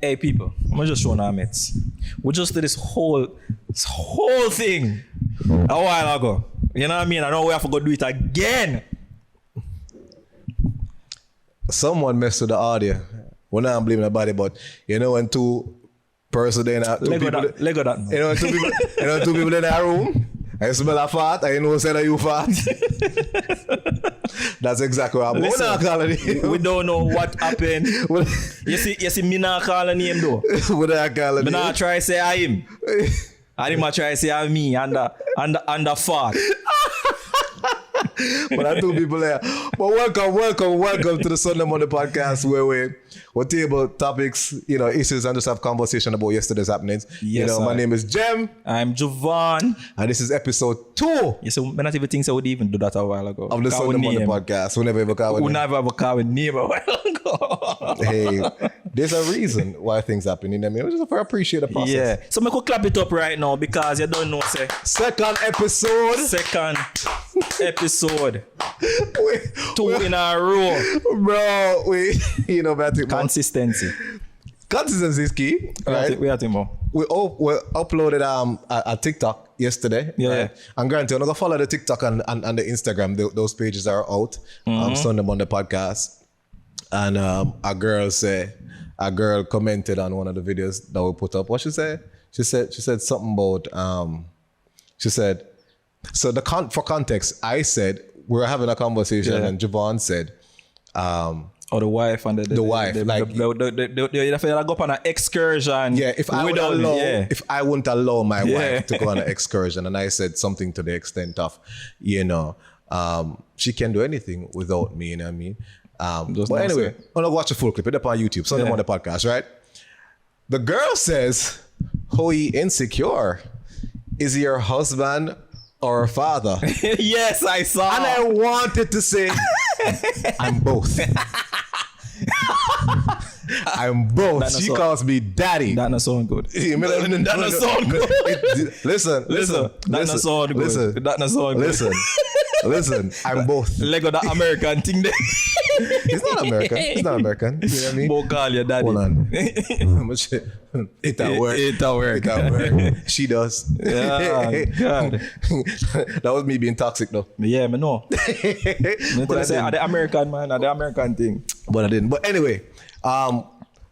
Hey people, I'm just showing our mates. We just did this whole thing a while ago. You know what I mean? I know we have to go do it again. Someone messed with the audio. Well, now I'm blaming nobody, but you know when two person in a two people, Lego that. you know two people in a room. I smell a fart. I know say that you fart. That's exactly what I'm Listen, we don't know what happened. you see, me not call a name though. What I call it? Me not try to say I him. I didn't try to say I me and the fart. But I two people there. But welcome to the Sunday Monday podcast where we table topics, issues and just have conversation about yesterday's happenings. Yes, my name is Jehm. I'm Juvon. And this is episode 2. Yeah, so I not even think so would even do that a while ago. Of the Sunday Monday podcast. We never ever call with We never ever call with name a while ago. Hey, there's a reason why things happen. I mean, we just appreciate the process. Yeah. So I could clap it up right now because you don't know, say. Second episode. Wait, 2 in a row. Bro, but Consistency. Consistency is key. Right? We have to more. We uploaded a TikTok yesterday. Yeah. Right? And granted, I'm going to follow the TikTok and the Instagram. Those pages are out. Sunday Monday podcast. And a girl commented on one of the videos that we put up. What she said? She said something about she said, so for context, I said we were having a conversation and Juvon said or the wife and the wife, they go up on an excursion. Yeah, if I wouldn't allow my wife to go on an excursion, and I said something to the extent of, she can do anything without me. You know what I mean? But anyway, I'm gonna watch a full clip. It's up on YouTube. Sunday on the podcast, right? The girl says, "How he insecure? Is he your husband or a father?" Yes, I saw. And I wanted to say, I'm both. I'm both. She calls me daddy. That not sound good. That not sound good. Listen. That not sound good. That not sound good. Listen. I'm both. Lego that American thing there. It's not American. You know what I mean? Bo call your daddy. Hold on. It work. She does. Yeah, God. That was me being toxic though. Yeah, I know. But I say, the American man, the American thing. But I didn't. But anyway,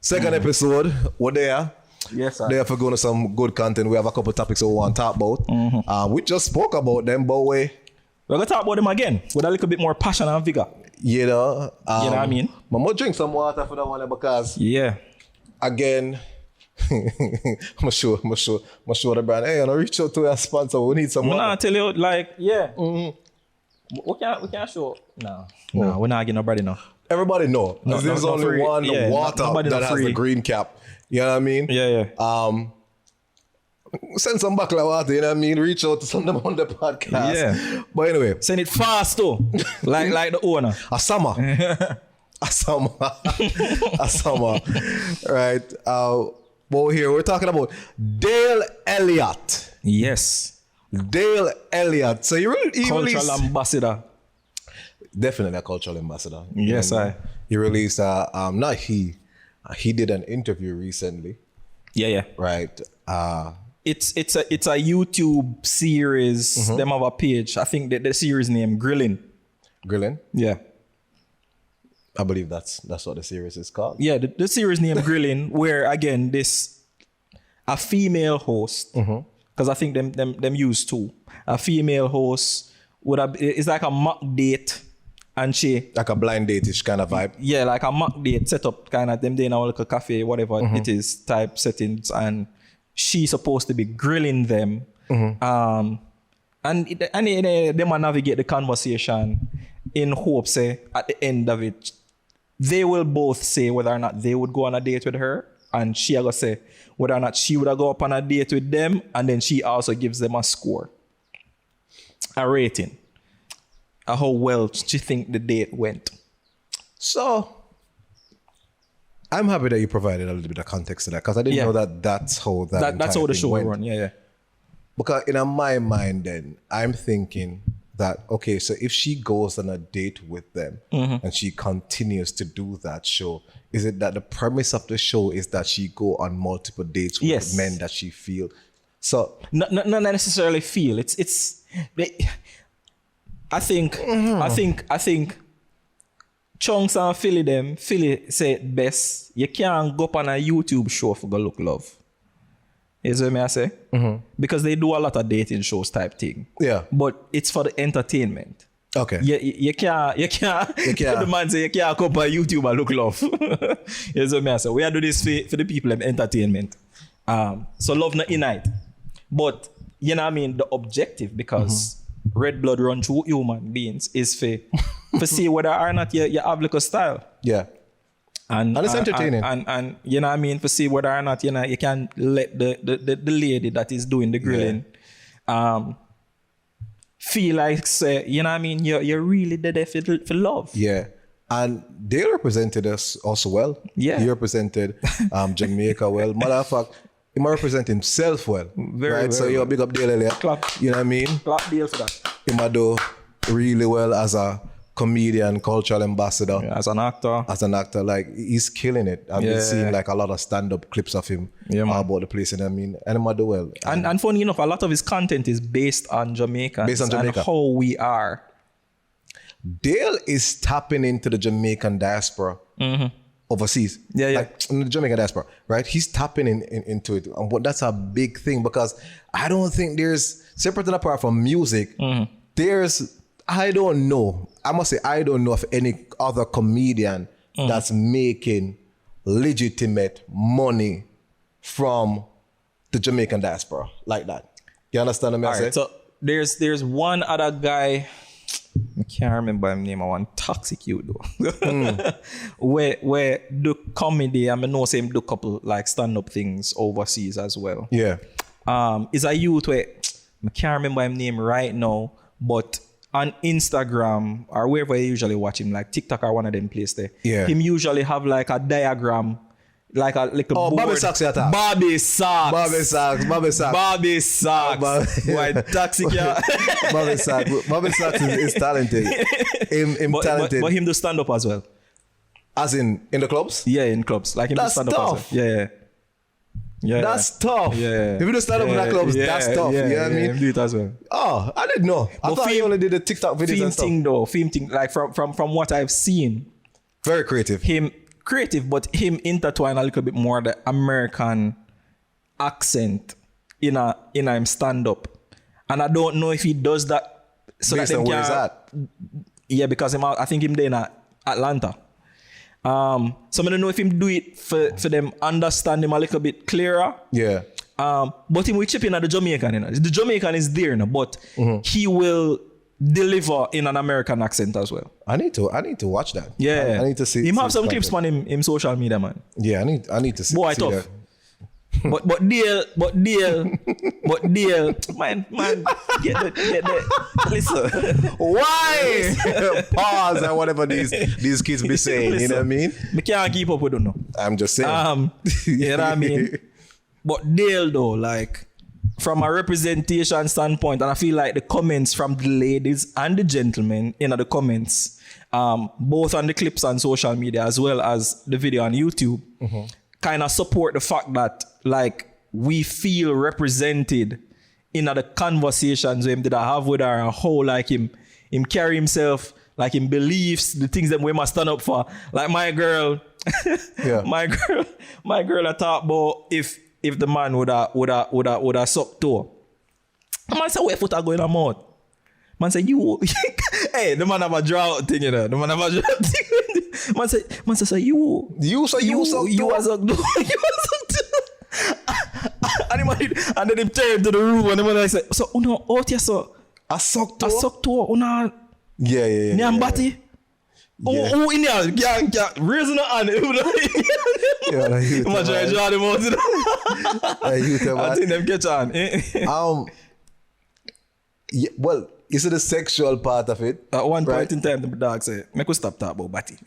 second episode, we're there. Yes, sir. There for going to some good content. We have a couple topics we want to talk about. We just spoke about them, but we're going to talk about them again with a little bit more passion and vigor. You know what I mean? I'm going to drink some water for that one because, again, I'm sure the brand, hey, I'm reach out to a sponsor. We need some water. I tell you, we can't show. No, we're not getting nobody now. Everybody know. There's only one water that has the green cap. You know what I mean? Yeah. Send some buckle of water, you know what I mean? Reach out to some of them on the podcast. Yeah. But anyway. Send it fast though. like the owner. A summer. Right. But we're talking about Dale Elliot. Yes. Dale Elliot. So he cultural ambassador. Definitely a cultural ambassador. Yes, He released he did an interview recently. Yeah. Right. It's a YouTube series. Them have a page. I think the series name Grilling. Grilling? Yeah. I believe that's what the series is called. Yeah, the series name Grilling, where again a female host, because I think them use two. A female host it's like a mock date, and she like a blind date-ish kind of vibe. Yeah, like a mock date set up, kind of them doing a little cafe, whatever it is type settings, and she's supposed to be grilling them, and they might navigate the conversation in hopes, say at the end of it, they will both say whether or not they would go on a date with her, and she will say whether or not she would go up on a date with them, and then she also gives them a score, a rating, how well she think the date went. So I'm happy that you provided a little bit of context to that, because I didn't know that's how that's how the show went. Yeah. Because in my mind then, I'm thinking that, okay, so if she goes on a date with them and she continues to do that show, is it that the premise of the show is that she go on multiple dates with men that she feel? So not necessarily feel. I think Chunks and Philly say it best. You can't go up on a YouTube show for go look love. Is what I say? Because they do a lot of dating shows type thing. Yeah. But it's for the entertainment. Okay. You can't. The man say you can't come on YouTube and look love. Is what I say? We are do this for the people in entertainment. So love not innate. But you know what I mean? The objective, because red blood run through human beings, is for see whether or not you have like a style. Yeah. And it's entertaining. And you know what I mean? For see whether or not you can let the lady that is doing the grilling feel like, say, you know what I mean? You're really there for love. Yeah. And they represented us also well. Yeah. He represented Jamaica well. Matter of fact, he might represent himself well. Very so you're big up Dale Elliot. Clap. You know what I mean? Clap Dale for that. He might do really well as a comedian, cultural ambassador. Yeah, as an actor. Like, he's killing it. I've been seeing like a lot of stand-up clips of him about the place, and I mean, and he might do well. And funny enough, a lot of his content is based on Jamaica. And how we are. Dale is tapping into the Jamaican diaspora overseas. Yeah. Like in the Jamaican diaspora, right? He's tapping into it. And that's a big thing, because I don't think there's, separate and apart from music, I don't know of any other comedian that's making legitimate money from the Jamaican diaspora like that. You understand what I'm saying? So there's one other guy, I can't remember his name, I want toxic you though. where do comedy, I know him do couple like stand-up things overseas as well. Yeah. Is a youth where I can't remember his name right now, but on Instagram or wherever you usually watch him, like TikTok or one of them places there. Yeah. Him usually have like a diagram, like a board. Bobby Sacks you attack. Bobby Sacks. Why toxic yeah. Bobby Sacks is talented. Him talented. But him do stand up as well. As in the clubs? Yeah, in clubs. Like him do stand up as well. Yeah. That's tough. Yeah. If you don't stand up in the clubs, that's tough. You know what I mean? Do it as well. Oh, I didn't know. I thought he only did the TikTok videos and stuff. Film thing, like from what I've seen. Very creative. Him creative, but him intertwine a little bit more the American accent in him stand up. And I don't know if he does that so based that on where he's at. Yeah, because I think him there in Atlanta. So I don't know if him do it for them understand him a little bit clearer. Yeah. But him we chip in at the Jamaican, you know. The Jamaican is there, you know, but he will deliver in an American accent as well. I need to watch that. Yeah. I need to see. Him have some clips on him social media, man. Yeah, I need to see. Boy, see tough. that. But Dale, man, get the listen. Why? Pause and whatever these kids be saying, Listen, you know what I mean? Me can't keep up with them, no. I'm just saying. You know what I mean? But Dale though, like from a representation standpoint, and I feel like the comments from the ladies and the gentlemen in the comments, both on the clips on social media as well as the video on YouTube, kind of support the fact that like we feel represented in the conversations we did I have with her, and how like him carry himself, like him beliefs, the things that we must stand up for. Like my girl, my girl I talk about if the man would have sucked to her. Man say, where foot are going on mouth? Man say, you hey, the man have a drought thing, you know. The man have a drought thing. Man say, you sucked to. You was sucked to. And then him turn to the room and the man say, so uno out here so I sucked to. Una Yeah. Nyambati. Oh, in there, yeah, raising the hand. Man try to draw them out. I think them catch on. Yeah, well, is it the sexual part of it? At one point in time, the dog said, make us stop talking about Batty.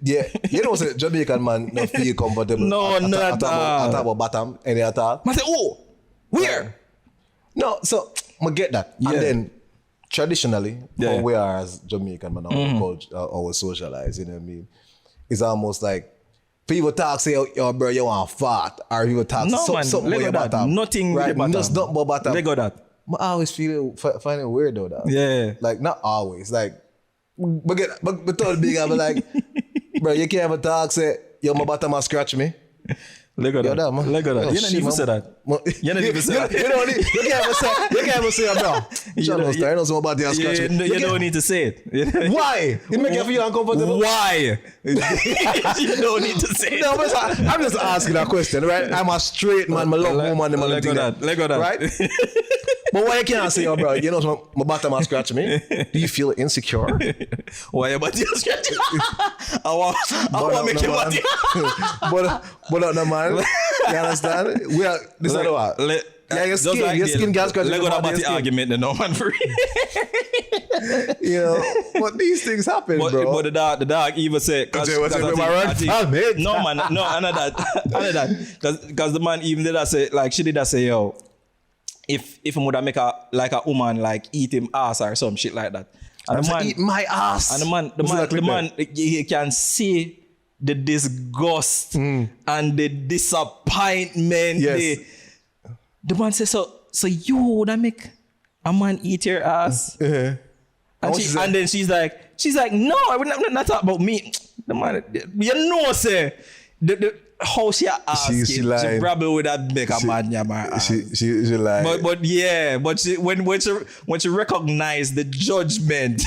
Yeah. You know, say Jamaican man not feel comfortable. No, not at all. I talk about bottom, any at all. Man say, oh, where? No, so I get that. Yeah. And then traditionally, how we are as Jamaican, man, our culture, our socialize, you know what I mean? It's almost like people talk, say, yo, bro, you want fat, or people talk something about your bottom. Nothing right? with the bottom. Just nothing about bottom. Lego that. I always find it weird though, that. Yeah. Like, not always. Like, but totally big, I'm like, bro, you can't ever talk, say, yo, my bottom will scratch me. Lego that. Lego that. You don't even say that. You don't even say that. You can't even say that, bro. You know something about the scratch me. You don't need to say it. Why? It make you feel uncomfortable. Why? You don't need to say it. No, but I'm just asking that question, right? I'm a straight man, I love woman. Lego that. Right? But why you can't say, oh, bro, you know my bottom will scratch me? Do you feel insecure? Why your body scratch? I want to make your body. But no, man. You understand? This is what. Yeah, your skin gets scratched. Lego that body argument, the no man free. You know, but these things happen, bro. But the dog even say, because no man, no, I know that, because the man even did that say, like she did that say, yo, if I would make a woman like eat him ass or some shit like that, and the man eat my ass, and the man, he can see the disgust and the disappointment. Yes. The man says, so you would make a man eat your ass? And then she's like, no, I would not talk about me. The man, you know, say how she asked she probably would have make a man yam her ass. She like, but she, when she recognized the judgment,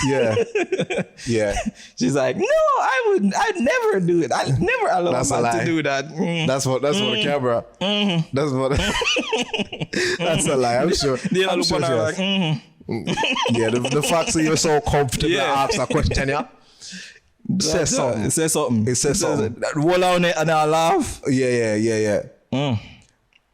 yeah, she's like, no, I'd never do it. I'd never allow a man to do that. That's what the camera. That's what. That's a lie. I'm sure. I'm sure she has. Yeah, the fact that you're so comfortable to ask a question, yeah. It says something. Roll on it and I laugh. Yeah. Yeah,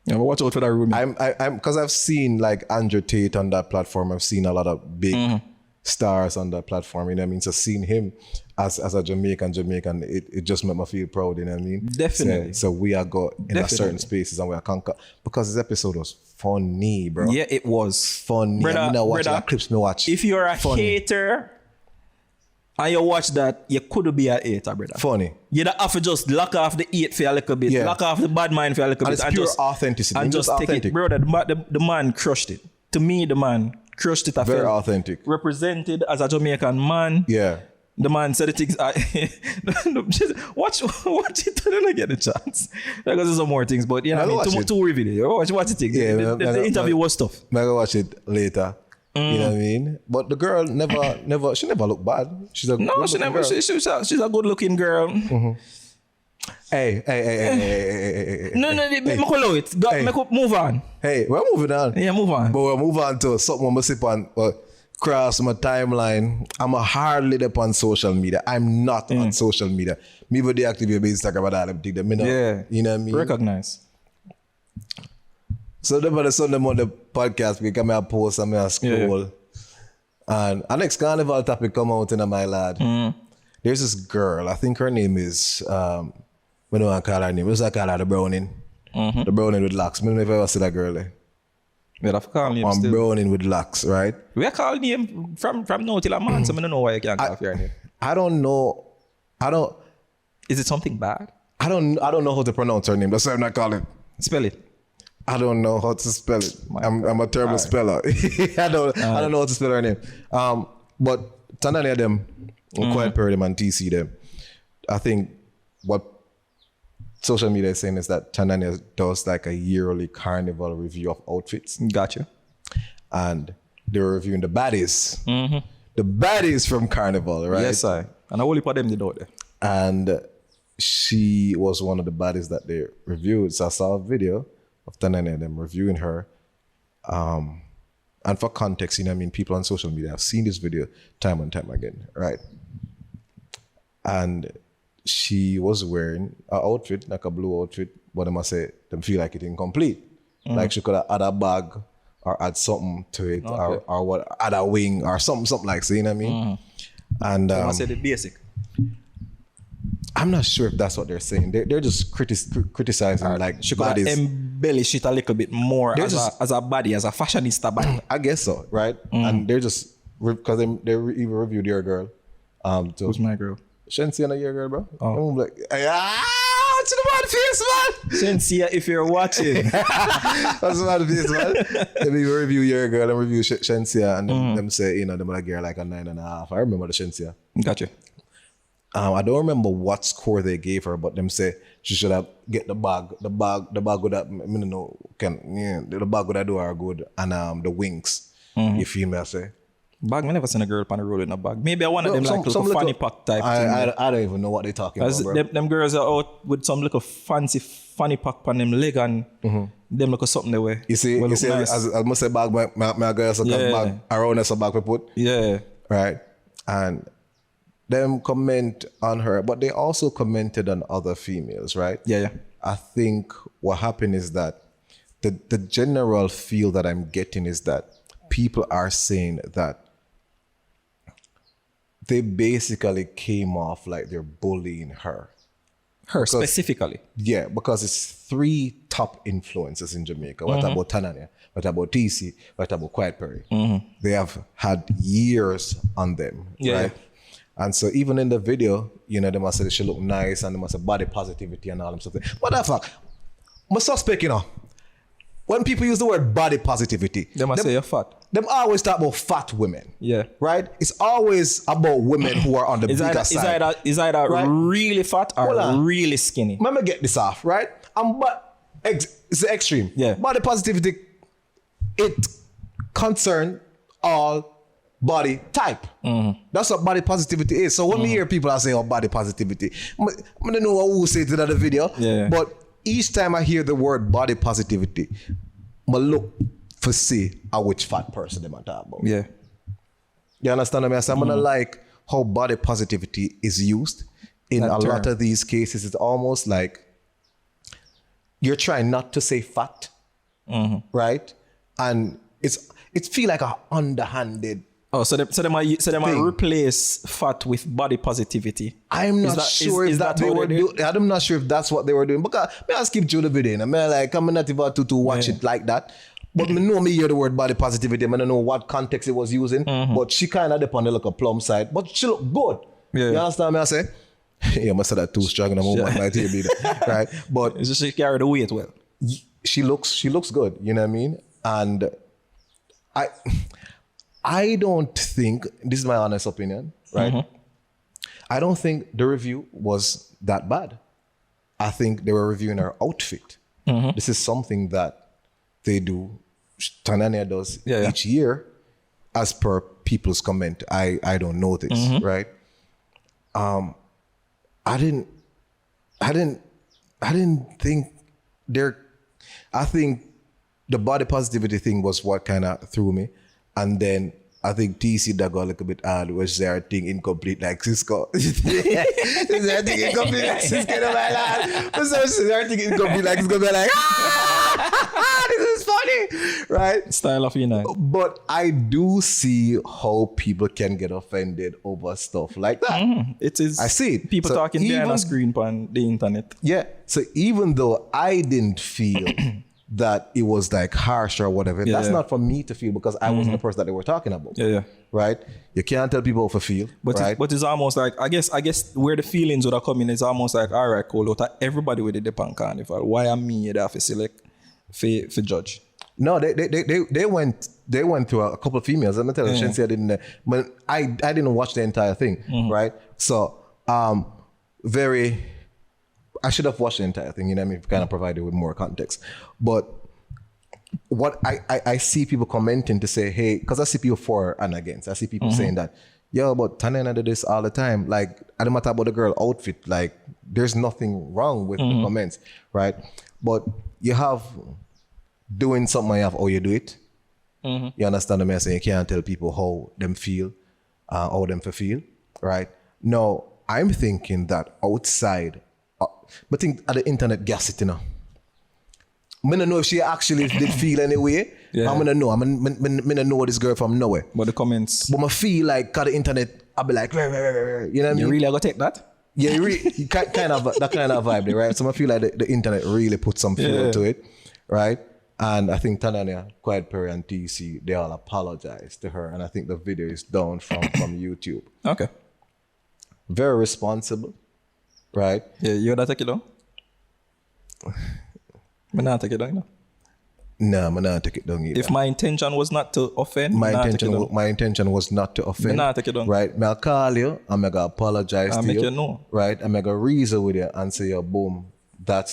but watch out for that room. I'm because I've seen like Andrew Tate on that platform. I've seen a lot of big stars on that platform. You know what I mean? So seeing him as a Jamaican, it just made me feel proud. You know what I mean? Definitely. So we are go in a certain spaces and we are conquer because this episode was funny, bro. Yeah, it was funny. Brother, I mean, watch the clips. Me watch. If you're a hater. And you watch that, you could be a hater, brother. Funny. You don't have to just lock off the hate for a little bit, lock off the bad mind for a little bit. And it's pure authenticity. And just take it. Brother, the man crushed it. To me, the man crushed it. Very authentic. Represented as a Jamaican man. Yeah. The man said the things. Watch it when I get a chance. Because there's some more things, but you know what I mean? Too revealing. Watch the thing. Yeah, the interview was tough. I'm going to watch it later. You know what I mean? But the girl she never looked bad. She's a she's a good looking girl. Hey. No, move on. Hey, we're moving on. Yeah, move on. But we'll move on to something I'm sip on cross my timeline. I'm hardly up on social media. I'm not on social media. Me would deactivate my Instagram and all them things. Yeah. You know what I mean? Recognize. So then on the podcast, we come and post and I scroll. Yeah. And our next carnival topic come out in my lad. There's this girl, I think her name is, we don't want to call her name. We just call her the Browning. The Browning with locks. I don't know if I ever see that girl there. We have to call name still. Browning with locks, right? We are calling name from now till a month, so I don't know why you can't call your name. I don't know. Is it something bad? I don't know how to pronounce her name. That's why I'm not calling. Spell it. I don't know how to spell it. I'm a terrible speller. I don't know how to spell her name. But Tanaania them, Quiet Period them and TC them. I think what social media is saying is that Tanaania does like a yearly carnival review of outfits. Gotcha. And they were reviewing the baddies. The baddies from Carnival, right? Yes, I. And I only put them did out there. And she was one of the baddies that they reviewed. So I saw a video of Tanaania them reviewing her. And for context, you know what I mean, people on social media have seen this video time and time again, right? And she was wearing an outfit, like a blue outfit, but I must say, them feel like it incomplete. Like she could have add a bag or add something to it, or what, add a wing or something like that, you know what I mean? And I say the basic. I'm not sure if that's what they're saying. They're just criticizing like she could embellish it a little bit more as a body, as a fashionista body. I guess so, right? And they're just because they even reviewed your girl. Who's my girl? Shensia and your girl, bro. Oh. I'm like, what's the bad face, man? Shensia, if you're watching. What's the bad face, man? They review your girl and review Shensia, and them say, you know, them like girl like a 9.5. I remember the Shensia. Gotcha. I don't remember what score they gave her, but them say she should have get the bag with that. I don't know, the bag would that do her good, and the wings. You feel me? I say. Bag, I never seen a girl on the road in a bag. Maybe I one of them like little fanny pack type thing. I don't even know what they're talking about, bro. Them girls are out with some little fancy fanny pack on them leg and them look something they wear. You see, nice. as I must say bag, my girls are bag around us a bag we put. Yeah. Right. And them comment on her, but they also commented on other females, right? Yeah. I think what happened is that the general feel that I'm getting is that people are saying that they basically came off like they're bullying her. Her specifically? Yeah, because it's 3 top influencers in Jamaica. What about Tanaania? What about TC? What about Quiet Perry? They have had years on them, right? And so even in the video, you know, they must say she look nice and they must have body positivity and all them stuff. What the fuck? I'm a suspect, you know. When people use the word body positivity, they must say you're fat. Them always talk about fat women. Yeah. Right? It's always about women who are on the bigger side. Is either right? Really fat or really skinny. Let me get this off, right? But it's the extreme. Yeah. Body positivity, it concerns all body type. That's what body positivity is. So when we hear people are saying body positivity, I don't know who say it in the video, but each time I hear the word body positivity, I look for see which fat person they might talk about. Yeah. You understand what I mean? So I'm gonna like how body positivity is used in a lot of these cases. It's almost like you're trying not to say fat, right? And it feel like a underhanded. Oh, so they might replace fat with body positivity. I'm not sure if that they were doing. I'm not sure if that's what they were doing. Because I skip through the video and I'm like, I'm not even to watch it like that. But I know me hear the word body positivity. I don't know what context it was using. But she kind of dip on the look a plum side. But she look good. Yeah. You understand me? I say, yeah, I must say that too strong in a moment like TV, right? But it's just she carry the weight well. She looks good. You know what I mean? And I don't think, this is my honest opinion, right? I don't think the review was that bad. I think they were reviewing her outfit. This is something that they do, Tanaania does each year, as per people's comment. I don't know this, right? I didn't think I think the body positivity thing was what kind of threw me. And then I think TC that got a little bit hard, was their thing incomplete like Cisco. Their thing incomplete like Cisco. Their thing incomplete like Cisco. Like, this is funny, right? Style of United. But I do see how people can get offended over stuff like that. It is. I see it. People talking behind a screen on the internet. Yeah. So even though I didn't feel that it was like harsh or whatever, that's not for me to feel because I wasn't the person that they were talking about. Right? You can't tell people how to feel. But right? But it's almost like I guess where the feelings would have come in is almost like, all right, cool, everybody with the Depan Carnival. Why am me that for select for judge? No, they went through a couple of females. I'm gonna tell you, Shensia didn't, but I didn't watch the entire thing, right? So I should have watched the entire thing, you know what I mean? Kind of provided with more context. But what I see people commenting to say, hey, because I see people for and against. I see people saying that, yo, but Tanaania did this all the time. Like, I don't matter about the girl outfit. Like, there's nothing wrong with the comments, right? But you have doing something, you have how you do it. You understand what I'm saying? You can't tell people how them feel, how them feel, right? No, I'm thinking that outside, but think at the internet gas it, you know. I don't know if she actually did feel anyway. I'm gonna know. I'm gonna know this girl from nowhere. But the comments. But I feel like at the internet, I'll be like, you know what I mean? You really gonna take that? Yeah, you kind of that kind of vibe there, right? So I feel like the internet really put some feel to it, right? And I think Tanaania, Quiet Perry, and TC, they all apologized to her. And I think the video is down from YouTube. Okay. Very responsible, right? Yeah, you gonna take it down? I'm not take it down, you know? No, I'm not take it down either. If my intention was not to offend, my intention was not to offend. Nah, take it down. Right? I'll call you, I'm gonna apologize to make you. you know. Right? I'm gonna reason with you and say, yo, boom, that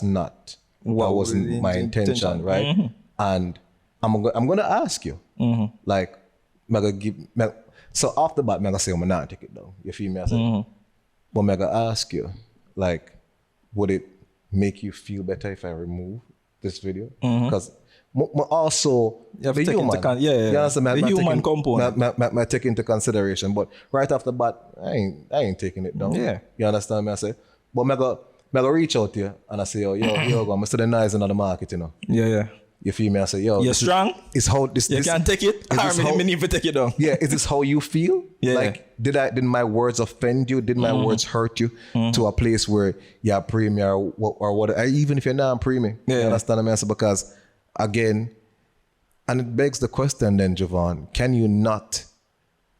wasn't my intention, right? Mm-hmm. And I'm gonna ask you, like, so off the bat, I'm gonna say, I'm not take it down. You feel me? I said, but I'm gonna ask you, like, would it make you feel better if I remove this video? Because also you have the to take human, into you understand, the human component. I take into consideration, but right off the bat, I ain't taking it down. Yeah, you understand me? I say, but I go reach out to you and I say, yo, I'm still nice in the market, you know. Yeah. You feel me? I say, yo, you're strong. It's how this. You can't take it. I need to take it down. Yeah, is this how you feel? Yeah. Like, did my words offend you? Did my words hurt you to a place where you're premium or what? Even if you're not premium, you understand me? I say, because again, and it begs the question then, Juvon, can you not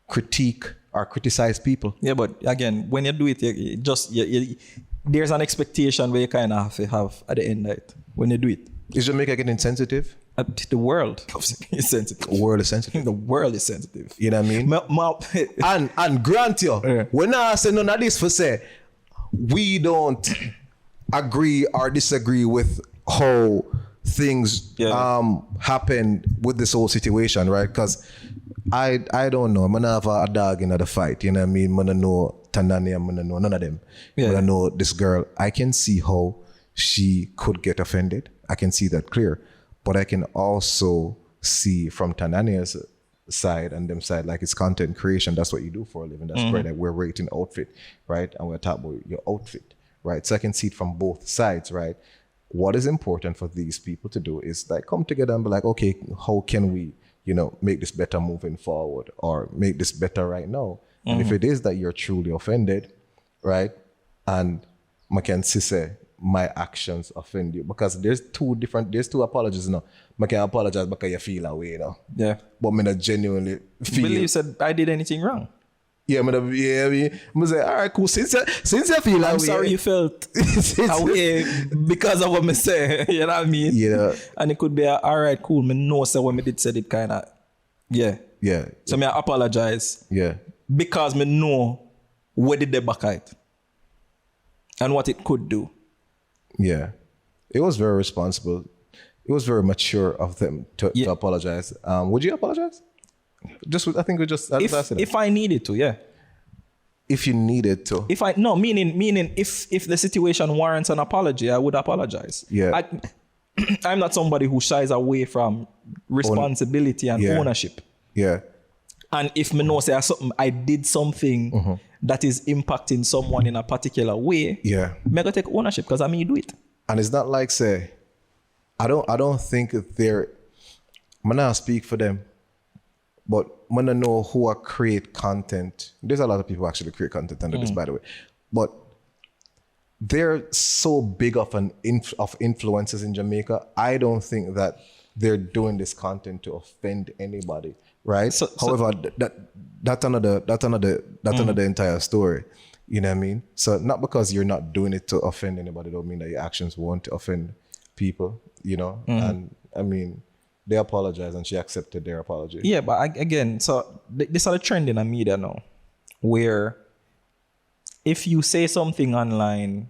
critique or criticize people? Yeah, but again, when you do it, there's an expectation where you kind of have to have at the end of it when you do it. Is Jamaica getting sensitive? The world is sensitive. The world is sensitive. The world is sensitive. You know what I mean? and grant you, when I say none of this for say, we don't agree or disagree with how things happened with this whole situation, right? Because I don't know. I'm gonna have a dog in the fight. You know what I mean? I'm gonna know Tanaania. I'm gonna know none of them. I'm gonna know this girl. I can see how she could get offended. I can see that clear. But I can also see from Tanania's side and them side, like it's content creation. That's what you do for a living. That's great. Like we're rating outfit, right? And we're talking about your outfit, right? So I can see it from both sides, right? What is important for these people to do is like come together and be like, okay, how can we, make this better moving forward or make this better right now? And if it is that you're truly offended, right? And Mackenzie say, my actions offend you, because there's two apologies now. I can apologize because you feel away, Yeah. But I genuinely feel. Believe said I did anything wrong. Yeah, I say, all right, cool. Since you feel away. I'm sorry you felt away because of what I say. You know what I mean? Yeah. And it could be all right, cool. I know so when I did said it kind of, yeah. Yeah. So I apologize. Yeah. Because I know what did they back it and what it could do. Yeah, it was very responsible. It was very mature of them to apologize. Would you apologize? I think we just if I needed to, yeah. If you needed to, meaning if the situation warrants an apology, I would apologize. Yeah, I'm not somebody who shies away from responsibility and ownership. Yeah, and if me know say I did something that is impacting someone in a particular way, me go take ownership because I mean do it. And it's not like say, I don't think I'm not speak for them, but when I know who I create content, there's a lot of people who actually create content under this, by the way, but they're so big of influences in Jamaica. I don't think that they're doing this content to offend anybody. Right. However, that's another entire story. You know what I mean? So not because you're not doing it to offend anybody, don't mean that your actions won't offend people. And I mean, they apologized and she accepted their apology. Yeah, but again, so this is a trend in the media now, where if you say something online,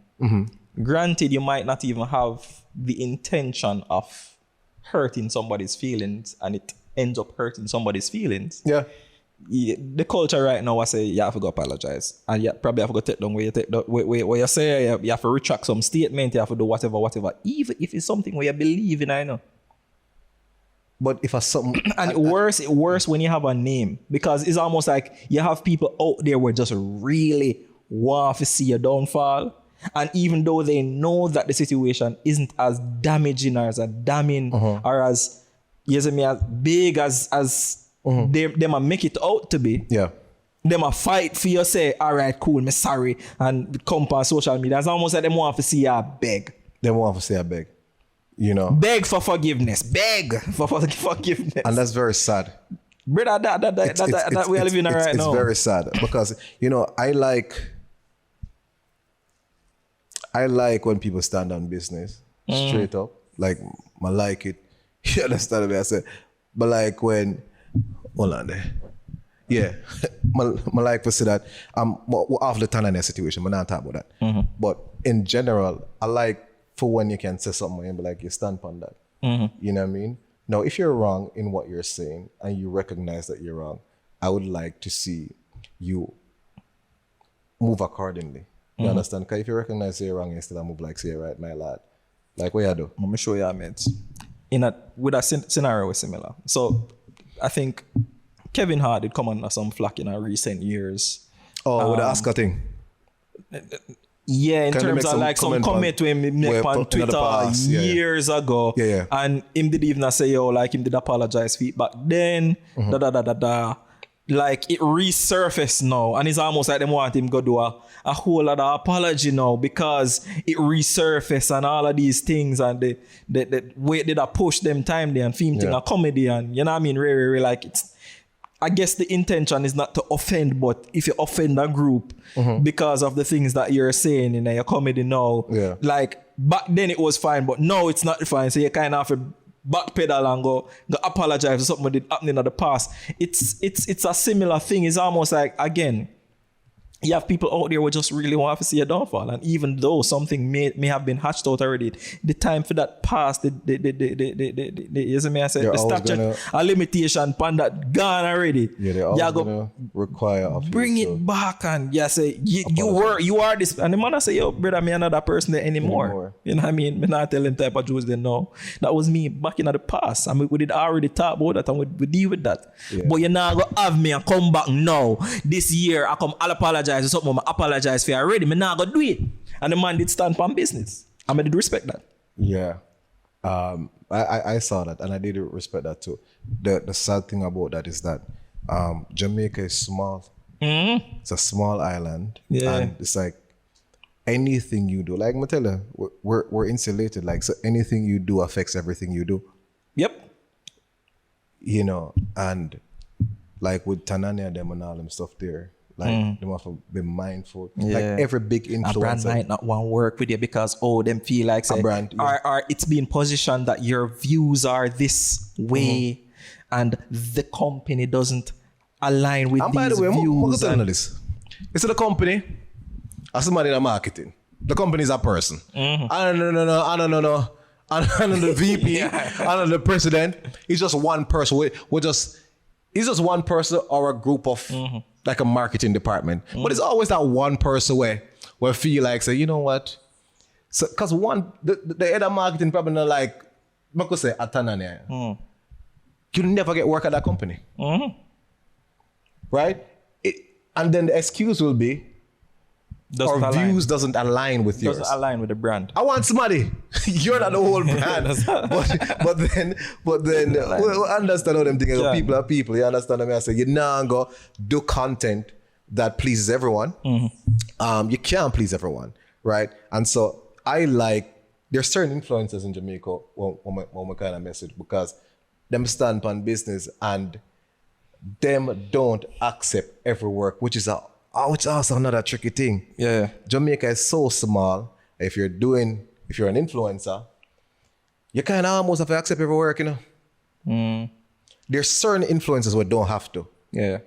granted you might not even have the intention of hurting somebody's feelings, and it ends up hurting somebody's feelings. Yeah. The culture right now, I say you have to go apologize, and you probably have to go take down where you say you have to retract some statement, you have to do whatever, even if it's something where you believe in. I know. But if something and worse when you have a name, because it's almost like you have people out there who just really want to see your downfall, and even though they know that the situation isn't as damaging or as damning or as big as they might make it out to be. Yeah. They might fight for you, say, all right, cool, me sorry, and come on social media. It's almost like they want to see you beg. They want to see you beg. You know? Beg for forgiveness. Beg for forgiveness. And that's very sad. Brother, that we are living in right now. It's very sad because, you know, I like when people stand on business straight up. Like, I like it. You understand what I said? But like when, hold on there. Yeah, I like to say that after the Tanaania situation, I'm not talking about that. But in general, I like for when you can say something and be like, you stand on that. You know what I mean? Now, if you're wrong in what you're saying and you recognize that you're wrong, I would like to see you move accordingly. You understand? Because if you recognize you're wrong, you still move like, say, right, my lad. Like, what you do? Let me show you, mate. With a scenario was similar. So, I think Kevin Hart did come under some flack in recent years. Oh, with the Oscar thing? Yeah, in terms of like some comment we made on Twitter years ago. Yeah. And him did even say, like him did apologize for it back then. Like it resurfaced now. And it's almost like them want him go do a whole lot of apology now because it resurfaced and all of these things and the way did I push them time there and film thing a comedy and you know what I mean? Really, like it's I guess the intention is not to offend, but if you offend a group because of the things that you're saying in your comedy now, like back then it was fine, but now it's not fine. So you kind of have to backpedal and go apologize for something that did happen in the past. It's a similar thing. It's almost like, again, you have people out there who just really want to see a downfall. And even though something may have been hatched out already, the time for that passed, the statute, a limitation upon that gone already. Yeah, they're always going to require of you. Bring it back and say, you are this. And the man say, yo, brother, me another person there anymore. You know what I mean? Me not telling type of Jews they know. That was me back in the past. I mean, we did already talk about that and we deal with that. Yeah. But you're not going to have me and come back now. This year, I come, I'll apologize or something, I apologize for you already. Me not gonna do it. And the man did stand on business. I did respect that. Yeah. I saw that and I did respect that too. The sad thing about that is that Jamaica is small. It's a small island. Yeah. And it's like anything you do, like I tell you, we're insulated. Like so anything you do affects everything you do. Yep. You know, and like with Tanaania them and all them stuff there. Like, they have to be mindful. Yeah. Like, every big influencer. A brand might not want to work with you because, them feel like, say, brand, or it's being positioned that your views are this way and the company doesn't align with these by the way, views. I'm this. It's the company, as somebody in the marketing. The company is a person. I don't know. The VP, I don't know the president. He's just one person. He's just one person or a group of like a marketing department. But it's always that one person where feel like say, you know what? So because the other marketing probably not like I could say at Tanaania. You'll never get work at that company. Right? And then the excuse will be our views doesn't align with yours. Doesn't align with the brand. I want somebody. You're not the whole brand. but then we understand how them things. Yeah. People are people. You understand what I say? You now go do content that pleases everyone. You can't please everyone, right? And so I like there's certain influencers in Jamaica when we kind of message because them stand on business and them don't accept every work, which is also another tricky thing. Yeah. Jamaica is so small. If you're an influencer, you kind of almost have to accept every work, you know. There's certain influencers who don't have to. Yeah.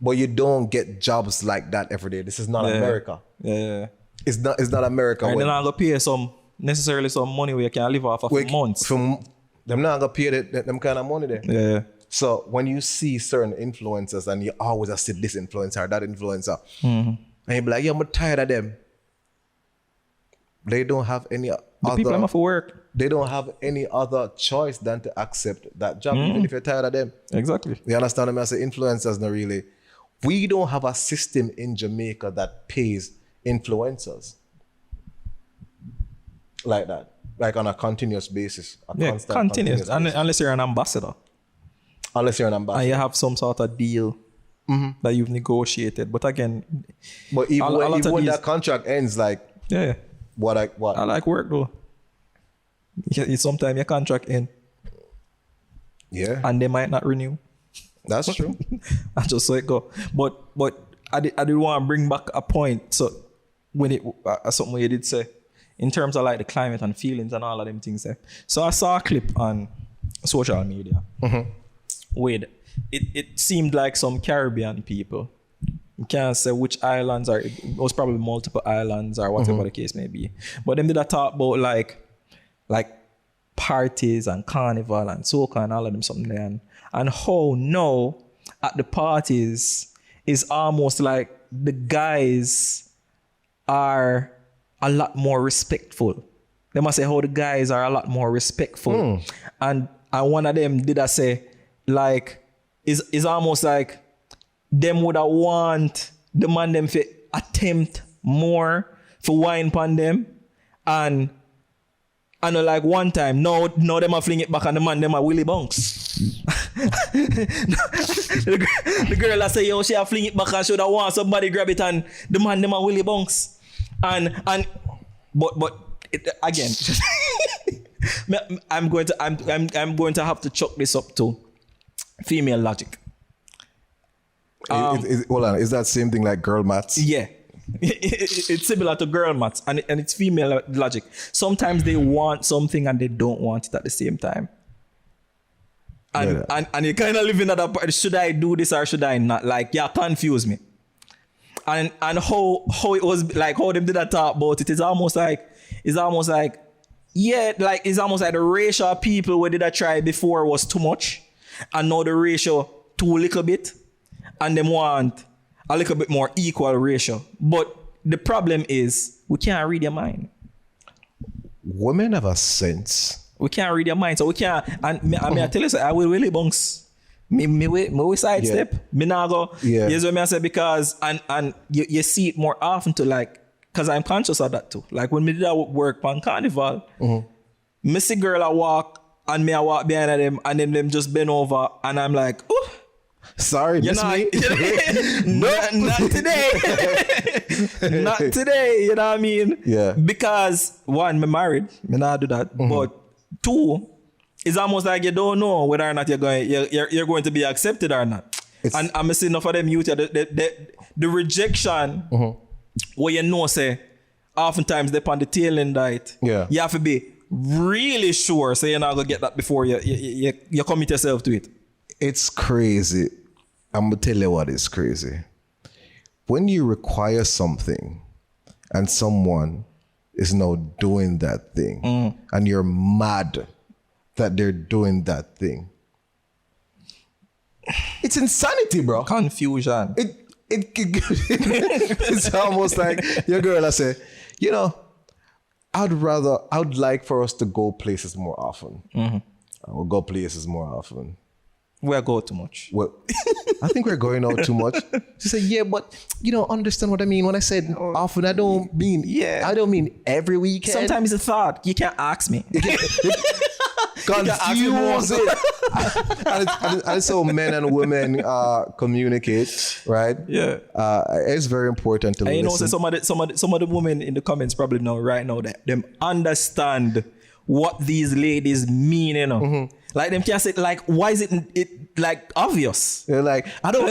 But you don't get jobs like that every day. This is not America. Yeah. It's not America. And then I'm gonna pay some money where you can live off of months. Them not gonna pay them kind of money there. Yeah. So when you see certain influencers and you always see this influencer or that influencer, and you be like, yeah, I'm tired of them. They don't have any other... people I'm for work. They don't have any other choice than to accept that job, even if you're tired of them. Exactly. You understand what I say? Influencers not really... We don't have a system in Jamaica that pays influencers like that. Like on a continuous basis. Continuous. Unless you're an ambassador. And you have some sort of deal that you've negotiated. But again... But even when that contract ends, like... Yeah. What? I like work though. Sometimes your contract end. Yeah. And they might not renew. That's true. I just saw it go. But I did want to bring back a point. So when it something you did say in terms of like the climate and feelings and all of them things there. So I saw a clip on social media with it seemed like some Caribbean people. You can't say which islands are. It was probably multiple islands or whatever the case may be. But them did a talk about like parties and carnival and soca and all of them something there. And how now at the parties is almost like the guys are a lot more respectful. They must say how the guys are a lot more respectful. And one of them did I say like is almost like them would have want the man them to attempt more for wine upon them. And I know like one time, no them a fling it back and the man them a willy bunks. the girl I say, yo, she a fling it back and should have want somebody grab it and the man them a willy bunks. But again, I'm going to have to chuck this up to female logic. Hold on, is that same thing like girl maths? Yeah. It's similar to girl maths and it's female logic. Sometimes they want something and they don't want it at the same time. And you kind of live in that part. Should I do this or should I not? Like, yeah, confuse me. And how it was like how them did that talk about it. It's almost like yeah, like it's almost like the ratio of people where did I try before was too much, and now the ratio too little bit, and them want a little bit more equal ratio. But the problem is we can't read your mind. Women have a sense. We can't read your mind, so we can't. And I tell you, so I will really bunks. Me sidestep. Yeah. Me now go. Yeah. Yes, what I say because and you see it more often to like because I'm conscious of that too. Like when me did that work on carnival, me see girl I walk and me I walk behind them and then them just bend over and I'm like, oh. Sorry, you know, me. not today. Not today, you know what I mean? Yeah. Because one, me married, me not do that. But two, it's almost like you don't know whether or not you're going to be accepted or not. And I'm seeing enough of them youth, the rejection where you know say oftentimes they on the tail end of it. Yeah. You have to be really sure so you're not gonna get that before you commit yourself to it. It's crazy. I'm gonna tell you what is crazy. When you require something and someone is now doing that thing and you're mad that they're doing that thing. It's insanity, bro. Confusion. It's almost like your girl I say, you know, I would like for us to go places more often. We'll go places more often. We go too much. Well, I think we're going out too much. She said, yeah, but you don't understand what I mean. When I said often, I don't mean every weekend. Sometimes it's a thought. You can't ask me. Confuse it. and so men and women communicate, right? Yeah. It's very important to listen. You know, some of the women in the comments probably know right now that them understand what these ladies mean, you know. Like them can't say like, why is it like obvious? They're like, I don't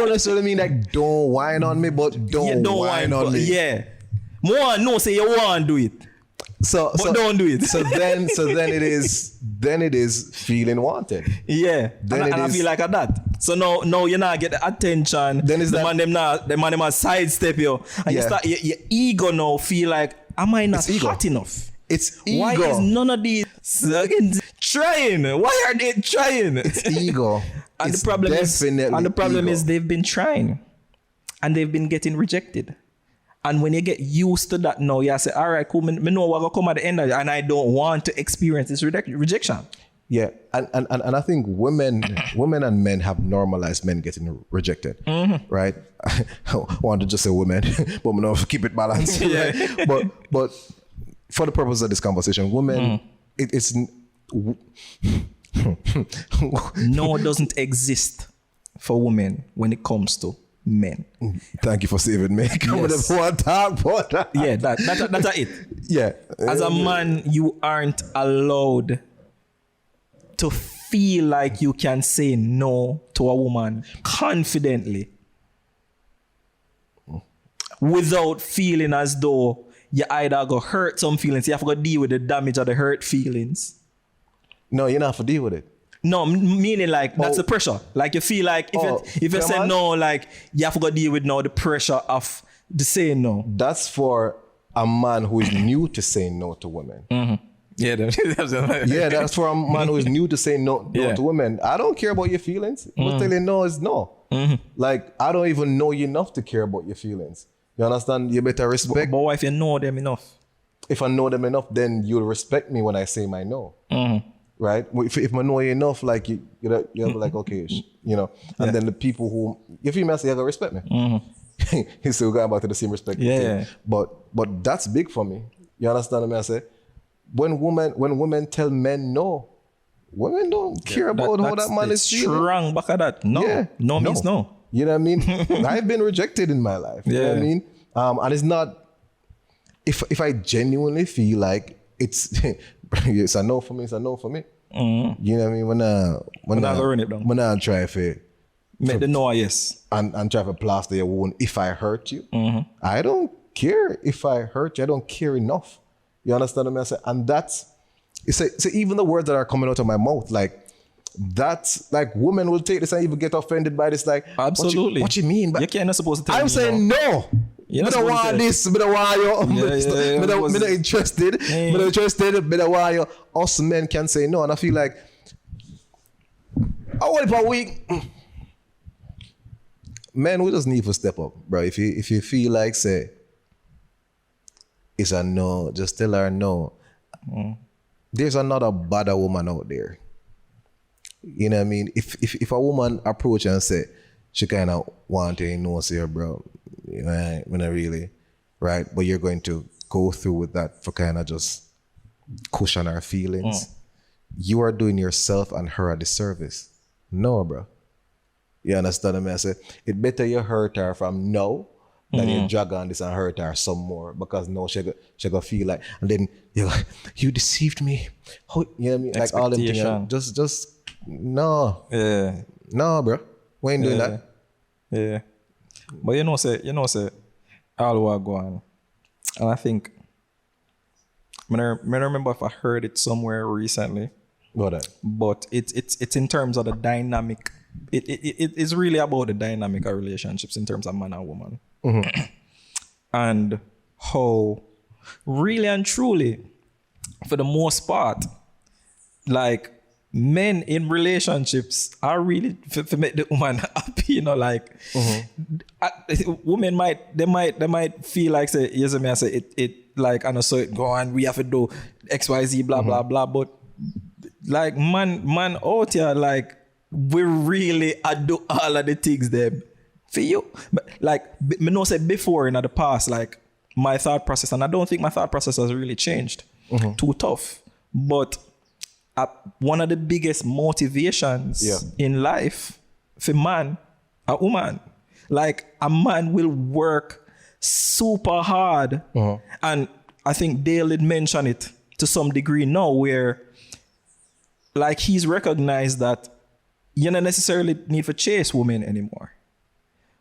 necessarily mean like don't whine on me, but don't whine on me. Yeah. More no say you want to do it. But don't do it. So then it is feeling wanted. Yeah. And I feel like at that. So no you not get the attention. Then is the man them sidestep you. And you start your ego now feel like, am I not hot enough? It's ego. Why is none of these trying? Why are they trying? It's ego. And the problem is they've been trying and they've been getting rejected. And when you get used to that now, you say, all right, cool, me know what will come at the end of it, and I don't want to experience this rejection. Yeah, and I think women and men have normalized men getting rejected, right? I want to just say women, but we know keep it balanced. Yeah. Right? But for the purpose of this conversation, women, it's no, it doesn't exist for women when it comes to men. Thank you for saving me. Come with Yes. the one talk about that. Yeah, that's it. Yeah. As a man, you aren't allowed to feel like you can say no to a woman confidently without feeling as though you either go hurt some feelings, you have to go deal with the damage of the hurt feelings. No, you don't have to deal with it. No, meaning like that's the pressure. Like you feel like if you say no, like you have to go deal with now the pressure of the saying no. That's for a man who is new to saying no to women. Yeah, Yeah, that's for a man who is new to saying no to women. I don't care about your feelings. What's telling no is no. Like, I don't even know you enough to care about your feelings. You understand? You better respect. But what if you know them enough? If I know them enough, then you'll respect me when I say my no. Right? If I know you enough, like you'll be like, okay, you know. And then the people who, if you mess, you gotta respect me. He's still going back to the same respect thing. But that's big for me. You understand what I say? When women tell men no, women don't care about how that man is feeling. Strong back at that. No. No means no. You know what I mean? I've been rejected in my life. You know what I mean? And it's not, if I genuinely feel like it's it's a no for me, it's a no for me. You know what I mean? When I try to make the no a yes. And try to plaster your wound if I hurt you. I don't care if I hurt you. I don't care enough. You understand what I say? And that's, so even the words that are coming out of my mouth, like, that's like women will take this and even get offended by this. Like, absolutely. What you mean? But you're not supposed to tell I'm me saying no. I don't want this. I don't want you. I'm not interested. I'm not interested. I don't want you. Us men can say no. And I feel like, I want it for a week. Men, we just need to step up, bro. If you feel like, say, it's a no, just tell her no. There's another bad woman out there. You know what I mean? If a woman approach and say she kind of want to know, say, bro, you know, when I really, right? But you're going to go through with that for kind of just cushion her feelings. You are doing yourself and her a disservice. No, bro. You understand what I say? It better you hurt her from now than you drag on this and hurt her some more, because now she go feel like, and then you're like, you deceived me. How, you know what I mean? Like all them things. Just no. Yeah. No, bro. We ain't doing that. Yeah. But you know, say, all what go on. And I think, I remember if I heard it somewhere recently. What that? But it's in terms of the dynamic. It's really about the dynamic of relationships in terms of man and woman. And how really and truly, for the most part, like, men in relationships are really to make the woman happy, you know, like women might feel like, say, yes, I say it like, and so it go on, we have to do XYZ blah blah blah, but like man out here, like, we really do all of the things them for you. But like me know say before in the past, like my thought process, and I don't think my thought process has really changed. Too tough, but one of the biggest motivations in life for man, a woman, like a man will work super hard. And I think Dale did mention it to some degree now, where like he's recognized that you don't necessarily need to chase women anymore.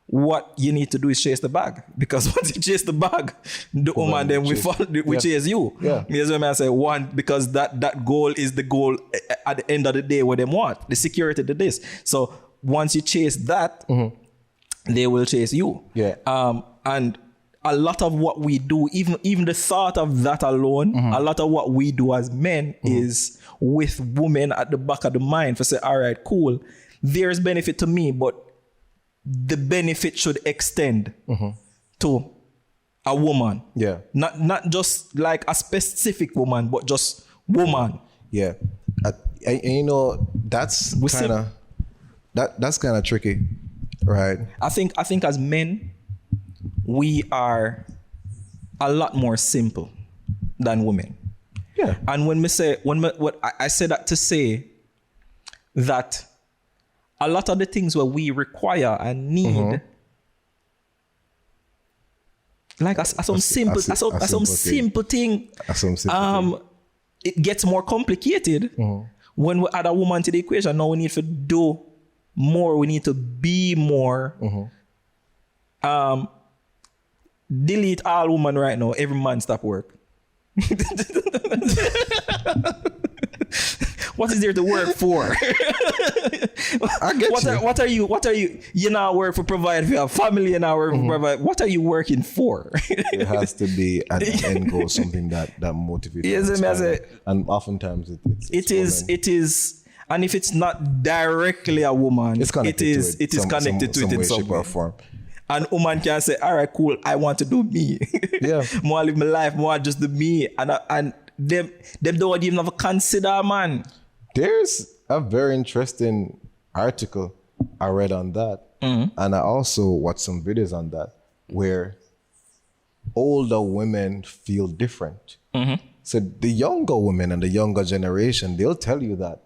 What you need to do is chase the bag, because once you chase the bag, the woman then we chase you. Here's what I say, one, because that goal is the goal at the end of the day, what they want, the security to this. So once you chase that, they will chase you. And a lot of what we do, even the thought of that alone, a lot of what we do as men is with women at the back of the mind for say, all right, cool, there's benefit to me, but the benefit should extend to a woman. Not just like a specific woman, but just woman. And you know, that's kind of tricky, right? I think as men, we are a lot more simple than women. And when I say that to say that a lot of the things where we require and need Like some simple thing. It gets more complicated when we add a woman to the equation. Now we need to do more. We need to be more. Delete all women right now. Every man stop work. What is there to work for? I get What are you? You now work for provide for your family, and now work for provide. What are you working for? It has to be an end goal, something that motivates. Yes, and oftentimes it is. And if it's not directly a woman, it is connected to it in some way. Form. And woman can say, all right, cool, I want to do me. Yeah. More live my life, more just do me. And them don't even have to consider a man. There's a very interesting article I read on that. And I also watched some videos on that where older women feel different. So the younger women and the younger generation, they'll tell you that,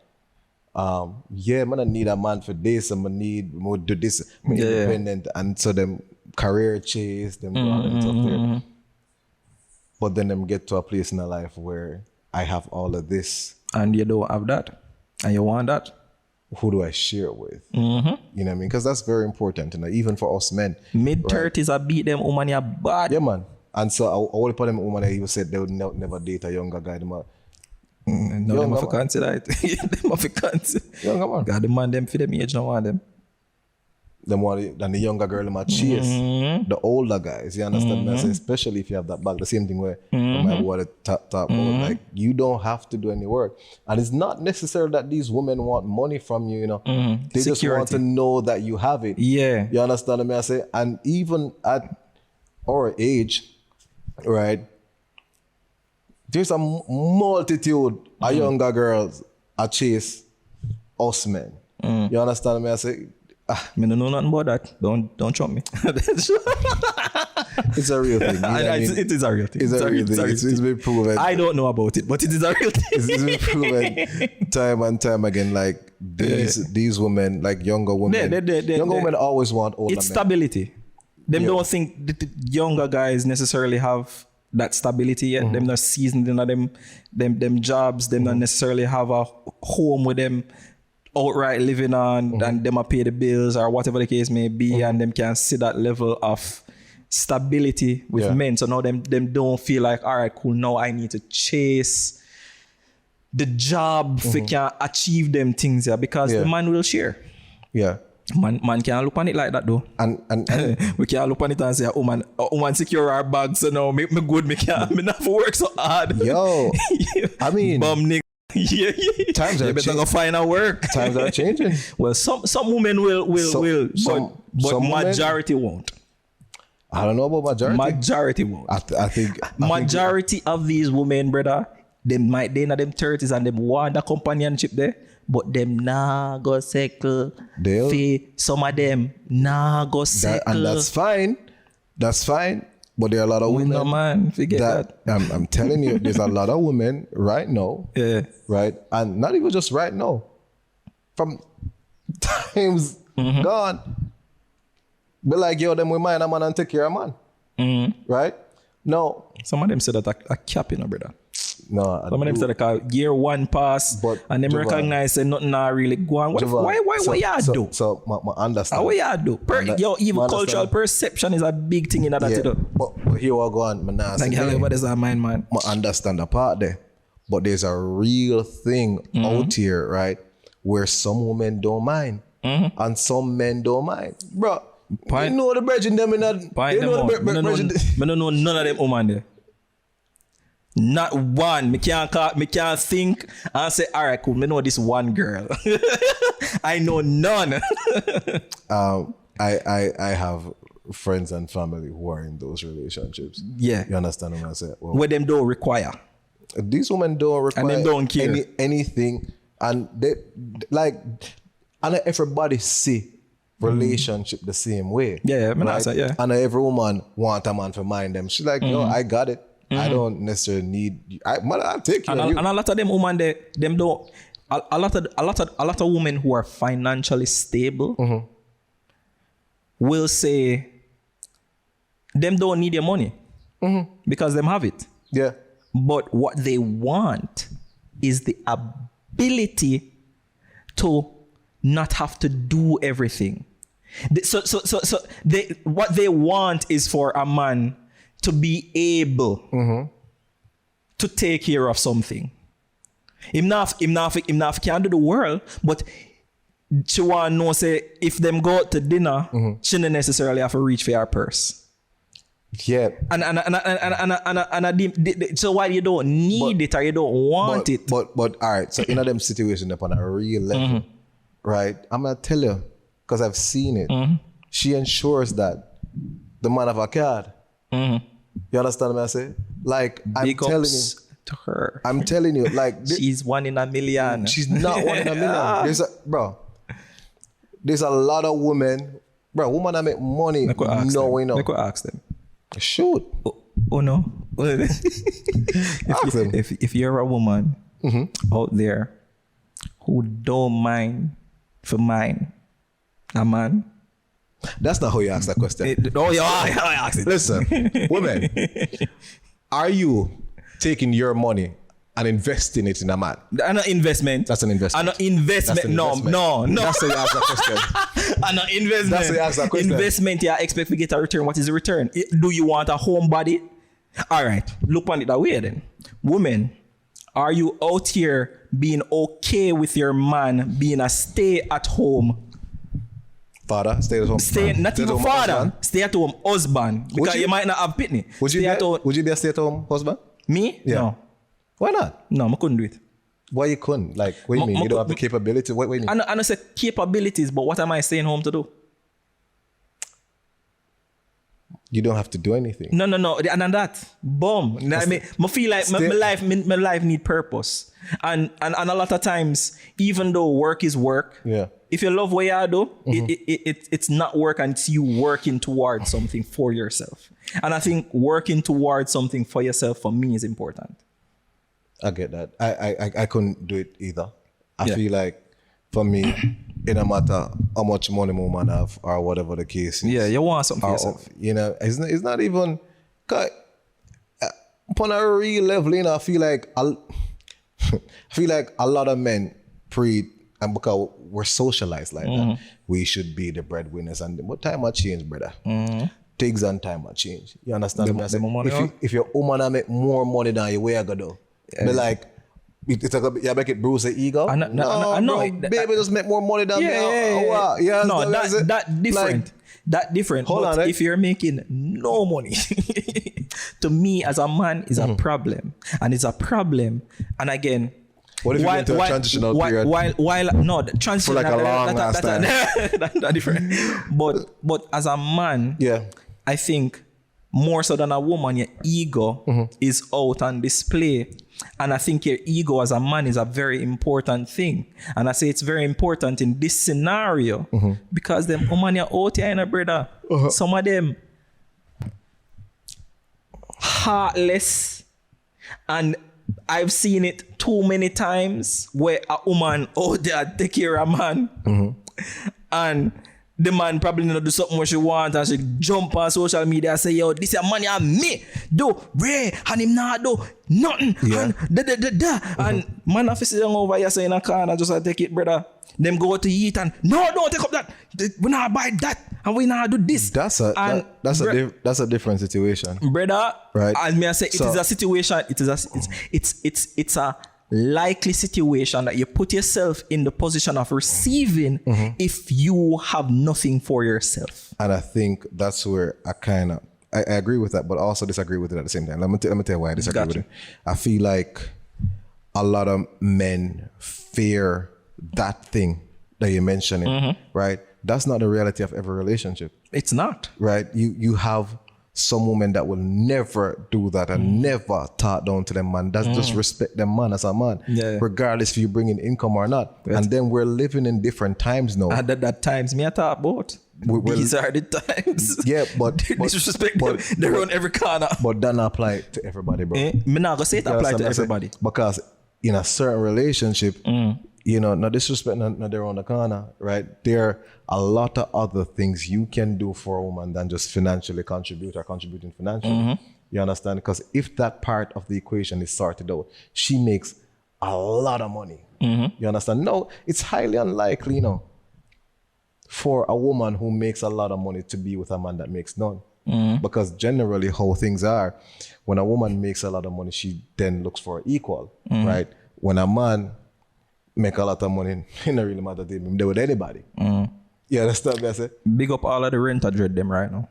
yeah, man, I need a man for this, I'm gonna need more do this, I'm independent, and so them career chase, them and stuff there. But then them get to a place in their life where I have all of this. And you don't have that. And you want that. Who do I share it with? You know what I mean? Because that's very important, you know, even for us men. Mid-30s, I beat them woman, you're bad. Yeah, man. And so I would put them woman that he said they would never date a younger guy. No, they must consider it. They must consider. Younger man. God, the man them for them age, no want them. Them want and the younger girl them chase the older guys. You understand me? Especially if you have that back. The same thing where my water talk about. Like you don't have to do any work. And it's not necessary that these women want money from you, you know. They just want to know that you have it. Yeah. You understand me? I say? And even at our age, right? There's a multitude of younger girls that chase us men. You understand me? I say, me don't know nothing about that. Don't trump me. It's a real thing. You know it is a real thing. It's a real thing. It's been proven. I don't know about it, but it is a real thing. It's been proven time and time again. Like these women, like younger women, women always want older men. It's stability. Them don't think the younger guys necessarily have that stability yet. Them not seasoned in them jobs. Them not necessarily have a home with them outright living on, and them a pay the bills or whatever the case may be, and them can see that level of stability with men. So now them don't feel like, all right, cool, now I need to chase the job if we can achieve them things here, because the man will share. Yeah. Man can't look on it like that though. And we can't look on it and say, woman secure our bags, so now make me good, me not work so hard. Yo, I mean, bum nigga. Yeah. Times are better go find a work. Times are changing. Well, some women will, but majority won't. I don't know about majority. Majority won't. I think majority of these women, brother, they in them 30s and them want a companionship there, but them nah go settle. Some of them nah go settle. And that's fine. That's fine. But there are a lot of women. No man, forget that. I'm telling you, there's a lot of women right now. Yeah. Right? And not even just right now. From times gone. But like, yo, them we mind a man and take care of a man. Right? No. Some of them said that a cap, you know, brother. No. Some of them said like year one pass, and them recognize that nothing not really go on. What you do? So I understand. What you do? Yo, even cultural perception is a big thing in that. Yeah, but here we go on. What is that mind, man? I understand the part there. But there's a real thing out here, right? Where some women don't mind. And some men don't mind. Bro, you know the bridge in them in that. I don't know none of them women there. Not one. Me can't think and say, all right, cool, me know this one girl. I know none. I have friends and family who are in those relationships. Yeah. You understand what I say? Well, where them don't require. These women don't require and them don't care. anything. And they like, and everybody see relationship the same way. Yeah, right? Yeah. And every woman want a man to mind them. She's like, yo, I got it. I don't necessarily need. I'll take care of you. And a lot of them women, them don't. A lot of women who are financially stable will say, them don't need your money. because them have it. Yeah. But what they want is the ability to not have to do everything. What they want is for a man to be able to take care of something. Him not can do the world, but she want to know, say, if them go out to dinner, she don't necessarily have to reach for her purse. Yeah. So why you don't need it or you don't want it? But all right, so in them situations upon a real level, right? I'm gonna tell you, because I've seen it. She ensures that the man have a card. You understand what I say? Like, I'm telling you. To her. I'm telling you, like, she's 1 in a million. She's not 1 in a million. There's a lot of women, women that make money knowing. I could ask them. Shoot. Oh no. Ask them. If you're a woman out there who don't mind for mine, a man. That's not how you ask that question. I asked it. Listen, women, are you taking your money and investing it in a man? An investment. That's an investment. An investment. No. That's how you ask that question. An investment. That's how you ask that question. Investment, you expect to get a return. What is the return? Do you want a homebody? All right. Look on it that way then. Women, are you out here being okay with your man being a stay-at-home? Father, stay at home. Not even father. Stay at home husband. Because you might not have pitney. Would you be a stay at home husband? Me? Yeah. No. Why not? No, I couldn't do it. Why you couldn't? Like, what do you mean? You don't have the capability? What do you mean? I don't say capabilities, but what am I staying home to do? You don't have to do anything. No. And that, boom. I mean, I feel like my life need purpose. And a lot of times, even though work is work, if you love what you do, it's not work and it's you working towards something for yourself. And I think working towards something for yourself, for me, is important. I get that. I couldn't do it either. I feel like, for me, it no matter how much money my man have or whatever the case is. Yeah, you want something for yourself. You know, it's not even... Upon a real level, you know, I feel like a lot of men and because we're socialized like that, we should be the breadwinners. But time has changed, brother. Things and time have changed. You understand what I'm saying? If your woman make more money than you, where you go do? Be like, you make it bruise the ego? I know. Baby just make more money than me. Yeah. No, that different. Like, that different. But if you're making no money, to me as a man is a problem. And it's a problem. And again, what if you get into a transitional period? The transition for like a long last time. That's different. But as a man, I think more so than a woman, your ego is out on display. And I think your ego as a man is a very important thing. And I say it's very important in this scenario because them women are out here, brother. Some of them heartless. And I've seen it too many times where a woman out there take care of a man. And the man probably not do something what she want and she jump on social media and say, yo, this is money and me do Ray and him not do nothing and and man officer over here saying a car and just take it, brother. Them go to eat and no, don't take up that. We not buy that and we not do this. That's a different situation, brother. Right? As me I say, it is a situation. It's a likely situation that you put yourself in the position of receiving if you have nothing for yourself. And I think that's where I agree with that, but also disagree with it at the same time. Let me tell you why I disagree with it. I feel like a lot of men fear that thing that you're mentioning, right? That's not the reality of every relationship. It's not. Right? You have some women that will never do that and never talk down to them man. That's just respect them man as a man, regardless if you bring in income or not. And then we're living in different times now. And that times me I talk about. These are the times. Yeah, but disrespect them. They're on every corner. But that not apply to everybody, bro. Me not gonna say it apply to everybody. Because in a certain relationship, you know, no disrespect, not they're on the corner, right? There are a lot of other things you can do for a woman than just financially contributing financially. You understand? Because if that part of the equation is sorted out, she makes a lot of money. You understand? No, it's highly unlikely, you know, for a woman who makes a lot of money to be with a man that makes none. Because generally how things are, when a woman makes a lot of money, she then looks for equal, right? When a man make a lot of money, it don't really matter to him, they with anybody. You understand what I say? Big up all of the renter dread them right now.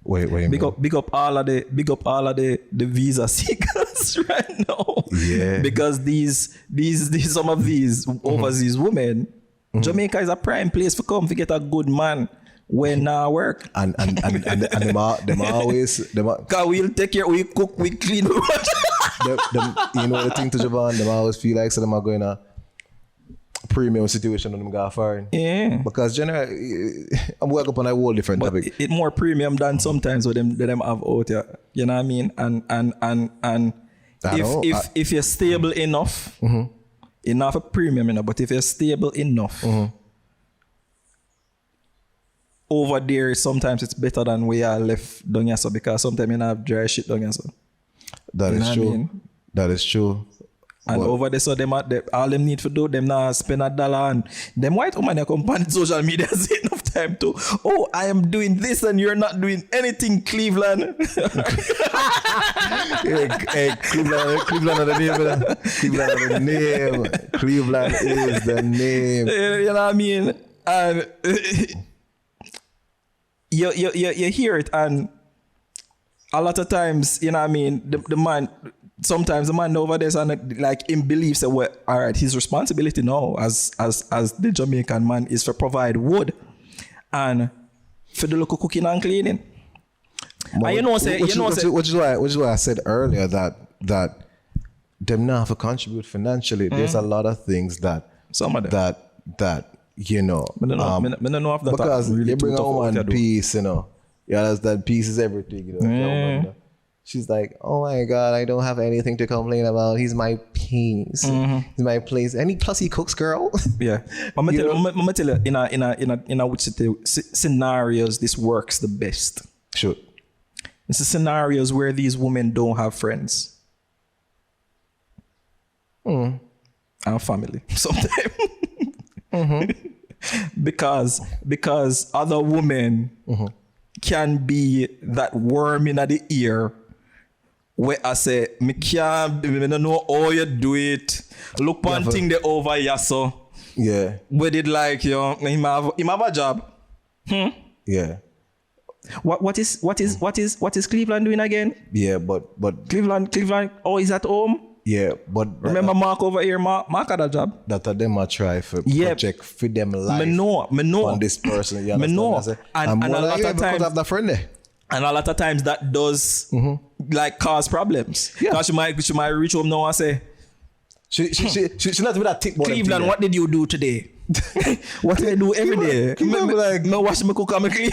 Wait, big up all of the visa seekers right now. Yeah. Because these some of these overseas women, Jamaica is a prime place for come to get a good man when work. And them always cause we'll take care, we cook, we clean. them, you know the thing to Juvon, them always feel like so them are going to premium situation when them go foreign. Yeah. Because generally, I'm working up on a whole different topic. It more premium than sometimes what them have out here. You know what I mean? And if you're stable enough, enough a premium, you know, but if you're stable enough, over there sometimes it's better than we are left down here, so because sometimes you have dry shit down here. So. That is true. I mean? That is true. And over there, so all them need to do, them now spend $1, and them white women they come on social media say enough time to, oh, I am doing this and you're not doing anything, Cleveland. Hey, Cleveland are the name. Cleveland are the name. Cleveland is the name. You know what I mean? And you hear it, and a lot of times, you know what I mean, the man. Sometimes the man over there and like him believes that well, all right, his responsibility now as the Jamaican man is to provide wood and for the local cooking and cleaning. And which is why I said earlier that them not have to contribute financially. There's a lot of things that some of them that you know. I don't know if that because really you bring a woman peace, you know. You understand, peace is everything, you know. She's like, oh my God, I don't have anything to complain about. He's my peace. He's my place. And plus he cooks, girl. Yeah. I'm gonna tell you in a which scenarios this works the best. Sure. It's the scenarios where these women don't have friends. And family sometimes. Because other women can be that worm in the ear where I say, me don't know how you do it. Look one thing they over here, so. Yeah. But it like, him have a job. Yeah. What is Cleveland doing again? Yeah, but Cleveland, oh, he's at home? Yeah, but remember Mark over here, Mark had a job. That them a try for project for them life. Me know. On this person, you understand? Me know. And a lot of times have the friend there. And a lot of times that does like cause problems. Yeah. Because she might reach home now and say, she not with that tick. Cleveland, what did you do today? What do I do every day? Me wash my cook and me clean.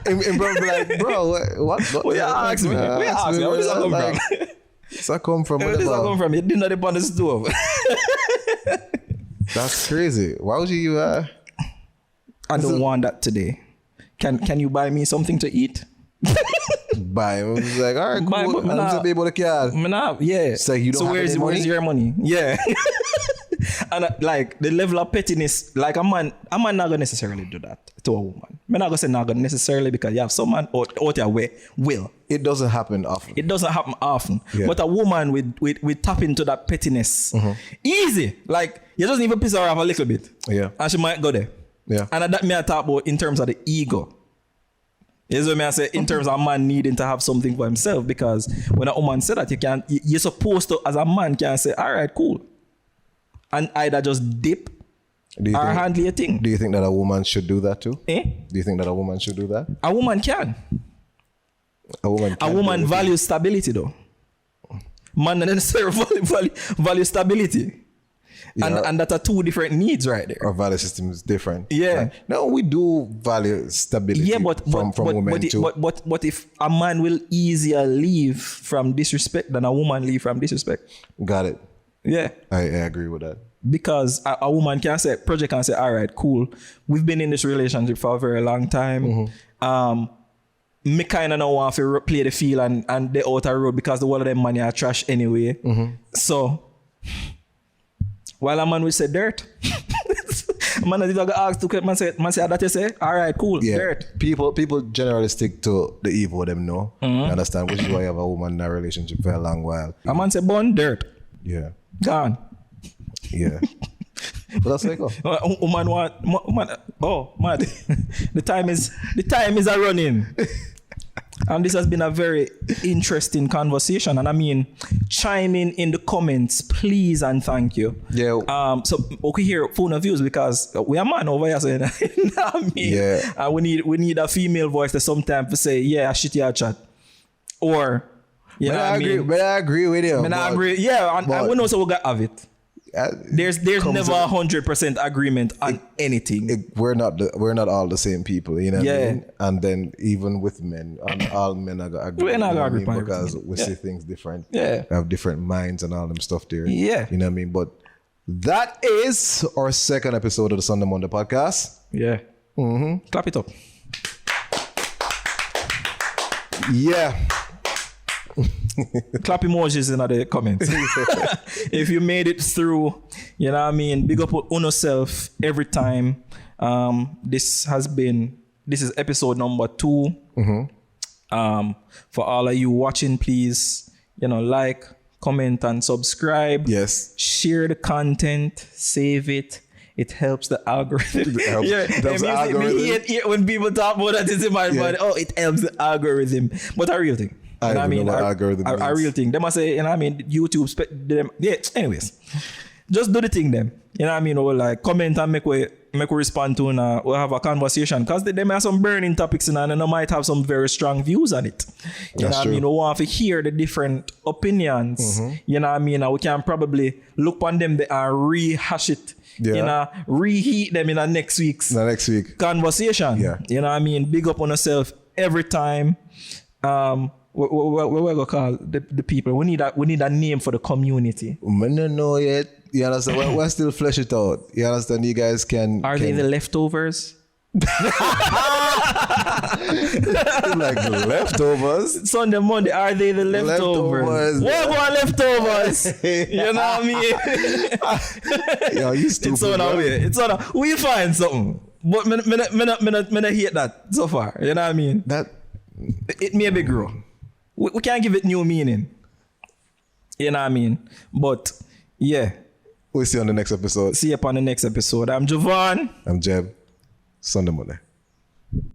And bro, like, bro, what? Well, you ask me. Where does that come from? Does that come from? Where does that come from? You didn't know the on the stove. That's crazy. Why would you? I don't want that today. Can you buy me something to eat? Buy. I was like, all right, cool. I'm just be able to care. Yeah. So you don't have any money? Where's your money? Yeah. And like the level of pettiness, like a man not gonna necessarily do that to a woman. I'm not gonna say not gonna necessarily because you have some man out there where will. It doesn't happen often. It doesn't happen often. Yeah. But a woman with tap into that pettiness, easy. Like you just even piss her off a little bit. Yeah. And she might go there. Yeah. And that me I talk about in terms of the ego. Is what I say in terms of a man needing to have something for himself, because when a woman said that you're supposed to as a man can say, all right, cool. And either just dip or handle your thing. Do you think that a woman should do that too? Do you think that a woman should do that? A woman can. A woman values stability though. Man doesn't necessarily value stability. Yeah. And that are two different needs right there. Our value system is different. Yeah. Like, no, we do value stability from women too. But if a man will easier leave from disrespect than a woman leave from disrespect. Got it. Yeah. I agree with that. Because a woman can say, project can say, all right, cool. We've been in this relationship for a very long time. me kind of now want to play the field and the outer road because the whole of them money are trash anyway. So, while a man will say dirt, man did ask to man say that you say, all right, cool, dirt. People generally stick to the evil them know. You understand? Which is why you have a woman in a relationship for a long while. A man say born dirt. Yeah. Gone. Yeah. But that's like, man, the time is a running. And this has been a very interesting conversation. And I mean, chime in the comments, please and thank you. Yeah. So okay, hear phone of views because we are man over here saying, you know what I mean? Yeah. And we need a female voice to sometimes to say, yeah, shit your chat. Or you know what I mean? But I agree with you. I agree. Yeah, and we know so we got have it. There's never 100% agreement on anything. We're not all the same people, you know what I mean? And then even with men, all men are agree. We're not agree because we see things different. Yeah. We have different minds and all them stuff there. Yeah. You know what I mean? But that is our second episode of the Sunday Monday podcast. Yeah. Clap it up. Yeah. Clap emojis in the comments. If you made it through, you know what I mean, big up on yourself every time. This is episode number 2. For all of you watching, please, like, comment and subscribe. Yes. Share the content, save it. It helps the algorithm. When people talk about that, it's in my mind. Oh, it helps the algorithm. But a real thing. I mean, a real thing. They must say, you know what I mean, YouTube, them. Yeah, anyways. Just do the thing them. You know what I mean? Or like comment and make we respond to and we'll have a conversation. Because they may have some burning topics and they might have some very strong views on it. You know what I mean? We want to hear the different opinions. You know what I mean? And we can probably look on them and rehash it. Yeah. Reheat them in the next week's conversation. Yeah. You know what I mean? Big up on yourself every time. What we're gonna call the people? We need a name for the community. We don't know yet. You understand? We're still flesh it out. You understand? You guys can. Are they the leftovers? Like the leftovers? Sunday, Monday, are they the leftovers? What about leftovers? You know what I mean? Yo, you stupid. It's on our way. It's on our, we find something. But me hate that so far. You know what I mean? That it may be grow. We can't give it new meaning. You know what I mean? But yeah. We'll see you on the next episode. See you upon the next episode. I'm Juvon. I'm Jehm. Sunday Monday.